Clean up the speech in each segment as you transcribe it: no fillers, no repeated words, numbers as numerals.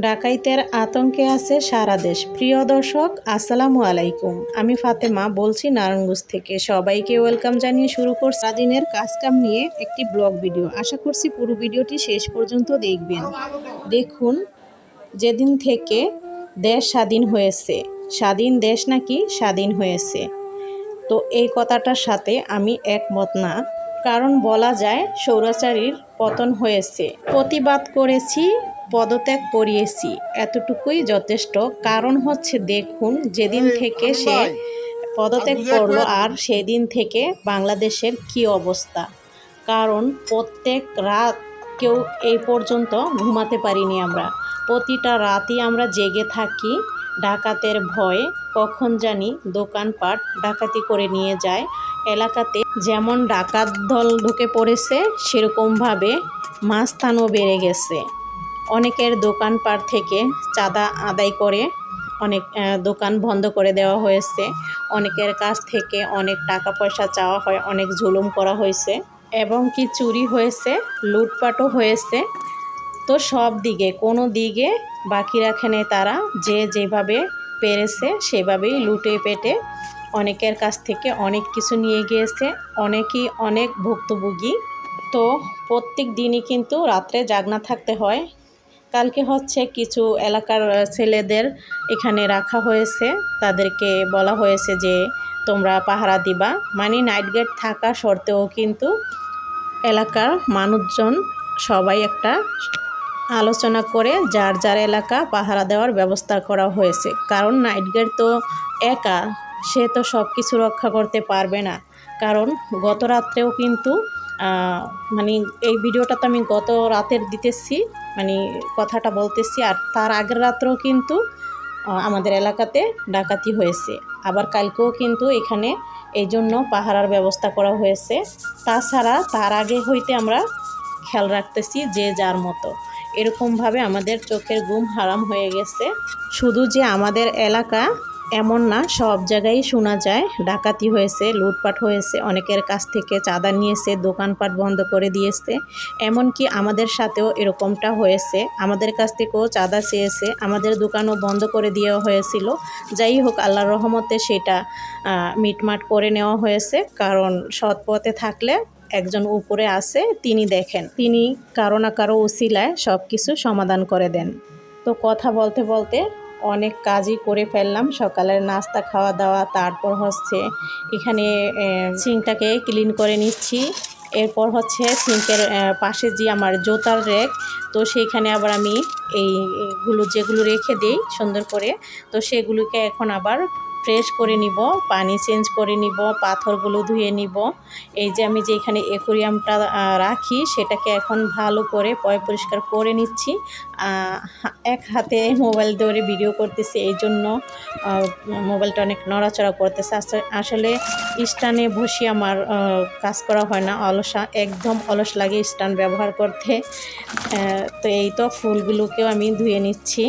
ডাকাইতের আতঙ্কে আছে সারা দেশ। প্রিয় দর্শক, আসসালামু আলাইকুম। আমি ফাতেমা বলছি নারায়ণগঞ্জ থেকে। সবাইকে ওয়েলকাম জানিয়ে শুরু করছি সারাদিনের কাজকাম নিয়ে একটি ব্লগ ভিডিও। আশা করছি পুরো ভিডিওটি শেষ পর্যন্ত দেখবেন। দেখুন, যেদিন থেকে দেশ স্বাধীন হয়েছে, স্বাধীন দেশ নাকি স্বাধীন হয়েছে, তো এই কথাটার সাথে আমি একমত না। কারণ বলা যায় স্বৈরাচারীর পতন হয়েছে, প্রতিবাদ করেছি, পদত্যাগ করিয়েছি, এতটুকুই যথেষ্ট। কারণ হচ্ছে দেখুন, যেদিন থেকে সে পদত্যাগ করলো আর সেদিন থেকে বাংলাদেশের কি অবস্থা। কারণ প্রত্যেক রাত কেউ এই পর্যন্ত ঘুমাতে পারিনি আমরা। প্রতিটা রাতই আমরা জেগে থাকি ডাকাতের ভয়ে। কখন জানি দোকানপাট ডাকাতি করে নিয়ে যায়। এলাকাতে যেমন ডাকাত দল ঢুকে পড়েছে, সেরকমভাবে মাস্তানও বেড়ে গেছে। অনেকের দোকানপাট থেকে চাঁদা আদায় করে অনেক দোকান বন্ধ করে দেওয়া হয়েছে। অনেকের কাছ থেকে অনেক টাকা পয়সা চাওয়া হয়, অনেক জুলুম করা হয়েছে এবং কি চুরি হয়েছে, লুটপাটও হয়েছে। তো সব দিকে কোনো দিকে বাকি রাখেনি তারা। যে যেভাবে পেরেছে সেভাবেই লুটে পেটে অনেকের কাছ থেকে অনেক কিছু নিয়ে গিয়েছে। অনেকেই অনেক ভুক্তভোগী। তো প্রত্যেক দিনই কিন্তু রাত্রে জাগনা থাকতে হয়। কালকে হচ্ছে কিছু এলাকার ছেলেদের এখানে রাখা হয়েছে, তাদেরকে বলা হয়েছে যে তোমরা পাহারা দিবা। মানে নাইট গার্ড থাকা সত্ত্বেও কিন্তু এলাকার মানুষজন সবাই একটা আলোচনা করে যার যার এলাকা পাহারা দেওয়ার ব্যবস্থা করা হয়েছে। কারণ নাইট গার্ড তো একা, সে তো সব কিছু রক্ষা করতে পারবে না। কারণ গত রাত্রেও কিন্তু মানে এই ভিডিওটা তো আমি গত রাতের দিতেছি, মানে কথাটা বলতেছি। আর তার আগের রাত্রেও কিন্তু আমাদের এলাকাতে ডাকাতি হয়েছে। আবার কালকেও কিন্তু এখানে এই জন্য পাহারার ব্যবস্থা করা হয়েছে। তাছাড়া তার আগে হইতে আমরা খেয়াল রাখতেছি যে যার মতো। এরকমভাবে আমাদের চোখের ঘুম হারাম হয়ে গেছে। শুধু যে আমাদের এলাকা এমন না, সব জায়গায় শোনা যায় ডাকাতি হয়েছে, লুটপাট হয়েছে, অনেকের কাছ থেকে চাঁদা নিয়েছে, দোকানপাট বন্ধ করে দিয়েছে। এমনকি আমাদের সাথেও এরকমটা হয়েছে, আমাদের কাছ থেকেও চাঁদা চেয়েছে, আমাদের দোকানও বন্ধ করে দেওয়া হয়েছিল। যাই হোক, আল্লাহর রহমতে সেটা মিটমাট করে নেওয়া হয়েছে। কারণ সৎ পথে থাকলে একজন উপরে আছে, তিনি দেখেন, তিনি কারো না কারো উসিলায় সব কিছু সমাধান করে দেন। তো কথা বলতে বলতে অনেক কাজই করে ফেললাম। সকালের নাস্তা খাওয়া দাওয়া, তারপর হচ্ছে এখানে সিঙ্কটাকে ক্লিন করে নিচ্ছি। এরপর হচ্ছে সিঙ্কের পাশে যে আমার জুতার র্যাক, তো সেইখানে আবার আমি এইগুলো যেগুলো রেখে দিই সুন্দর করে, তো সেগুলোকে এখন আবার ফ্রেশ করে নিব, পানি চেঞ্জ করে নিব, পাথরগুলো ধুয়ে নিব। এই যে আমি যেখানে অ্যাকোয়ারিয়ামটা রাখি সেটাকে এখন ভালো করে পরিষ্কার করে নিচ্ছি। এক হাতে মোবাইল ধরে ভিডিও করতেছি, এই জন্য মোবাইলটা অনেক নড়াচড়া করতেছে। আসলে স্ট্যান্ডে বসে আমার কাজ করা হয় না, একদম অলস লাগে স্ট্যান্ড ব্যবহার করতে। তো এই তো ফুলগুলোকেও আমি ধুয়ে নিচ্ছি।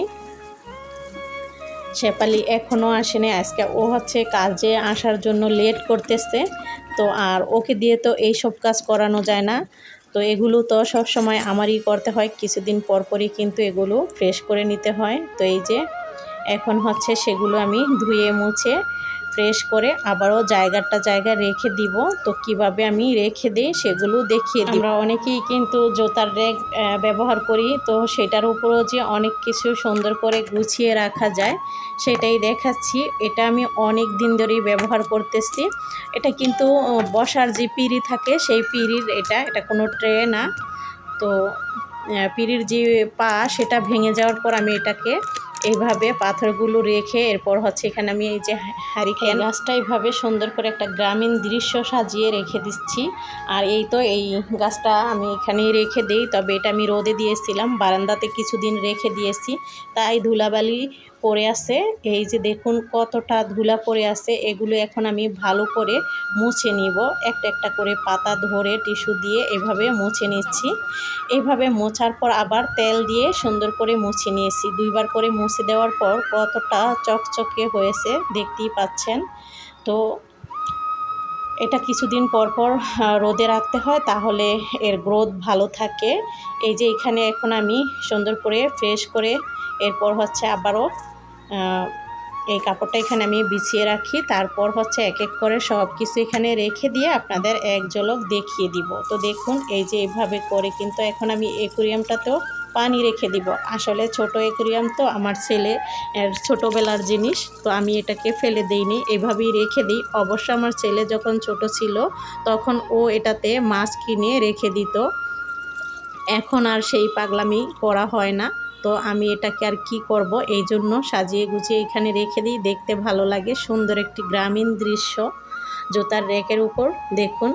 শেফালি এখনও আসেনি, আজকে ও হচ্ছে কাজে আসার জন্য লেট করতেছে। তো আর ওকে দিয়ে তো এইসব কাজ করানো যায় না। তো এগুলো তো সব সময় আমারই করতে হয়, কিছুদিন পর পরই কিন্তু এগুলো ফ্রেশ করে নিতে হয়। তো এই যে এখন হচ্ছে সেগুলো আমি ধুয়ে মুছে ফ্রেশ করে আবারও জায়গায় রেখে দিব। তো কিভাবে আমি রেখে দিই সেগুলো দেখিয়ে দিই। আমরা অনেকেই কিন্তু জুতার র্যাক ব্যবহার করি, তো সেটার উপরও যে অনেক কিছু সুন্দর করে গুছিয়ে রাখা যায় সেটাই দেখাচ্ছি। এটা আমি অনেক দিন ধরেই ব্যবহার করতেছি। এটা কিন্তু বসার যে পিঁড়ি থাকে সেই পিঁড়ির, এটা কোনো ট্রে না। তো পিঁড়ির যে পা সেটা ভেঙে যাওয়ার পর আমি এটাকে এইভাবে পাথরগুলো রেখে এরপর হচ্ছে এখানে আমি এই যে হারিকেন গাছটা এইভাবে সুন্দর করে একটা গ্রামীণ দৃশ্য সাজিয়ে রেখে দিচ্ছি। আর এই তো এই গাছটা আমি এখানেই রেখে দিই, তবে এটা আমি রোদে দিয়েছিলাম, বারান্দাতে কিছুদিন রেখে দিয়েছি, তাই ধুলাবালি পড়ে আছে। এই যে দেখুন কতটা ধুলা পড়ে আছে, এগুলো এখন আমি ভালো করে মুছে নিব। একটা একটা করে পাতা ধরে টিস্যু দিয়ে এভাবে মুছে নিচ্ছি। এইভাবে মোছার পর আবার তেল দিয়ে সুন্দর করে মুছে নিয়েছি। দুইবার করে মুছে দেওয়ার পর কতটা চকচকে হয়েছে দেখতেই পাচ্ছেন। তো এটা কিছুদিন পর পর রোদে রাখতে হয়, তাহলে এর গ্রোথ ভালো থাকে। এই যে এখানে এখন আমি সুন্দর করে ফ্রেশ করে এরপর হচ্ছে আবারও এই কাপড়টা এখানে আমি বিছিয়ে রাখি। তারপর হচ্ছে এক এক করে সব কিছু এখানে রেখে দিয়ে আপনাদের এক ঝলক দেখিয়ে দিব। তো দেখুন এই যে এইভাবে করে কিন্তু এখন আমি অ্যাকুরিয়ামটাতেও পানি রেখে দিব। আসলে ছোট অ্যাকুরিয়াম তো আমার ছেলে ছোটোবেলার জিনিস, তো আমি এটাকে ফেলে দিইনি, এভাবেই রেখে দিই। অবশ্য আমার ছেলে যখন ছোট ছিল তখন ও এটাতে মাছ কিনে রেখে দিত, এখন আর সেই পাগলামি করা হয় না। তো আমি এটাকে আর কি করব, এই জন্য সাজিয়ে গুছিয়ে এখানে রেখে দিই, দেখতে ভালো লাগে, সুন্দর একটি গ্রামীণ দৃশ্য জুতার র্যাকের উপর। দেখুন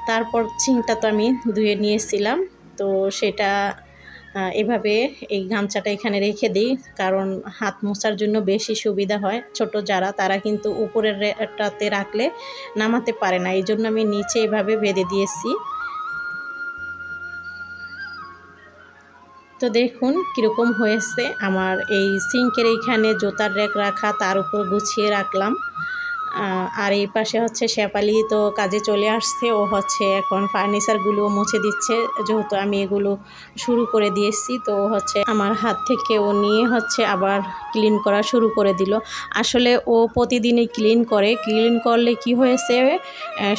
তারপর ছিংটা তো আমি ধুয়ে নিয়েছিলাম, তো সেটা এভাবে এই গামছাটা এখানে রেখে দিই, কারণ হাত মোছার জন্য বেশি সুবিধা হয়। ছোট যারা তারা কিন্তু উপরের রেটাতে রাখলে নামাতে পারে না, এই জন্য আমি নিচে এভাবে বেঁধে দিয়েছি। তো দেখুন কীরকম হয়েছে আমার এই সিঙ্কের এইখানে জুতার র্যাক রাখা, তার উপর গুছিয়ে রাখলাম। আর এই পাশে হচ্ছে শেফালি তো কাজে চলে আসছে, ও হচ্ছে এখন ফার্নিচারগুলো মুছে দিচ্ছে, যেহেতু আমি এগুলো শুরু করে দিয়েছি। তো হচ্ছে আমার হাত থেকে ও নিয়ে হচ্ছে আবার ক্লিন করা শুরু করে দিল। আসলে ও প্রতিদিনই ক্লিন করে, ক্লিন করলে কি হয়েছে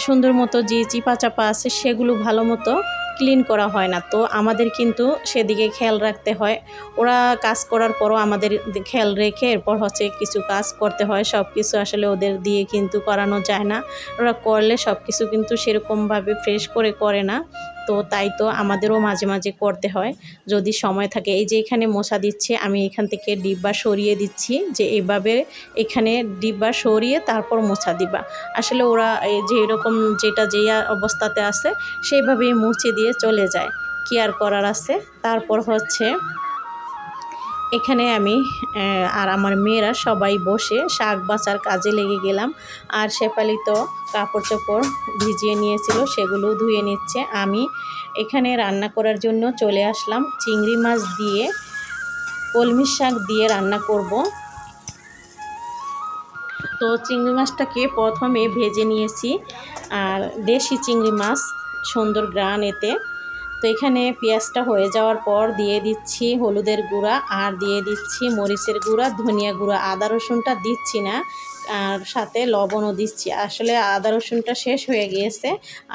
সুন্দর মতো যে চিপা চাপা আছে সেগুলো ভালো মতো ক্লিন করা হয় না। তো আমাদের কিন্তু সেদিকে খেয়াল রাখতে হয়। ওরা কাজ করার পরও আমাদের খেয়াল রেখে এরপর হচ্ছে কিছু কাজ করতে হয়। সব কিছু আসলে ওদের দিয়ে কিন্তু করানো যায় না, ওরা করলে সব কিছু কিন্তু সেরকমভাবে ফ্রেশ করে করে না। তো তাই তো আমাদেরও মাঝে মাঝে করতে হয় যদি সময় থাকে। এই যে এখানে মোছা দিচ্ছে, আমি এখান থেকে ডিব্বা সরিয়ে দিচ্ছি, যে এইভাবে এখানে ডিব্বা সরিয়ে তারপর মোছা দিবা। আসলে ওরা এই যে এরকম যেটা যেই অবস্থাতে আছে সেইভাবেই মুছে দিয়ে চলে যায়, কি আর করার আছে। তারপর হচ্ছে এখানে আমি আর আমার মেয়েরা সবাই বসে শাক বাছার কাজে লেগে গেলাম। আর শেফালি তো কাপড় চোপড় ভিজিয়ে নিয়েছিল, সেগুলো ধুয়ে নিচ্ছে। আমি এখানে রান্না করার জন্য চলে আসলাম, চিংড়ি মাছ দিয়ে কলমি শাক দিয়ে রান্না করব। তো চিংড়ি মাছটাকে প্রথমে ভেজে নিয়েছি, আর দেশি চিংড়ি মাছ, সুন্দর গ্রান এতে। তো এখানে পেঁয়াজটা হয়ে যাওয়ার পর দিয়ে দিচ্ছি হলুদের গুঁড়া, আর দিয়ে দিচ্ছি মরিচের গুঁড়া, ধনিয়া গুঁড়া, আদা রসুনটা দিচ্ছি না, আর সাথে লবণও দিচ্ছি। আসলে আদা রসুনটা শেষ হয়ে গিয়েছে,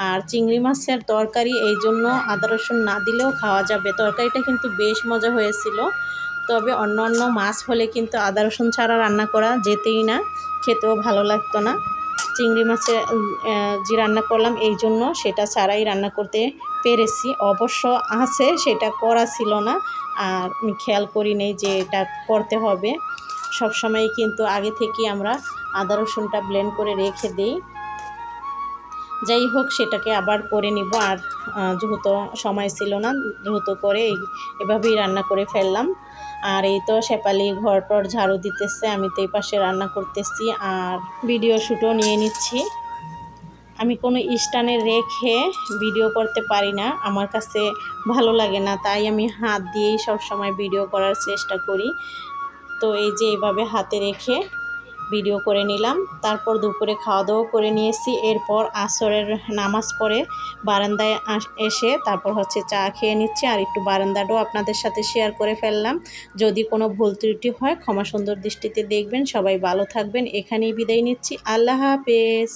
আর চিংড়ি মাছের তরকারি এই জন্য আদা রসুন না দিলেও খাওয়া যাবে। তরকারিটা কিন্তু বেশ মজা হয়েছিল, তবে অন্য অন্য মাছ হলে কিন্তু আদা রসুন ছাড়া রান্না করা যেতেই না, খেতেও ভালো লাগতো না। চিংড়ি মাছে যে রান্না করলাম এই জন্য সেটা ছাড়াই রান্না করতে পেরেছি। অবশ্য আছে সেটা করা ছিল না, আর আমি খেয়াল করি নেই যে এটা করতে হবে। সব সময় কিন্তু আগে থেকে আমরা আদা রসুনটা ব্লেন্ড করে রেখে দিই। যাই হোক সেটাকে আবার করে নিব, আর যেহেতু সময় ছিল না যেহেতু করে এভাবেই রান্না করে ফেললাম। আর এই তো শেফালি ঘর টর ঝাড়ু দিতেছে, আমি তো এই পাশে রান্না করতেছি আর ভিডিও শ্যুটও নিয়ে নিচ্ছি। আমি কোনো স্ট্যান্ডে রেখে ভিডিও করতে পারি না, আমার কাছে ভালো লাগে না, তাই আমি হাত দিয়েই সব সময় ভিডিও করার চেষ্টা করি। তো এই যে এইভাবে হাতে রেখে ভিডিও করে নিলাম। তারপর দুপুরে খাওয়া দাওয়া করে নিয়েছি, এরপর আসরের নামাজ পড়ে বারান্দায় এসে তারপর হচ্ছে চা খেয়ে নিচ্ছি, আর একটু বারান্দাটাও আপনাদের সাথে শেয়ার করে ফেললাম। যদি কোনো ভুল ত্রুটি হয় ক্ষমা সুন্দর দৃষ্টিতে দেখবেন। সবাই ভালো থাকবেন, এখানেই বিদায় নিচ্ছি। আল্লাহ হাফেজ।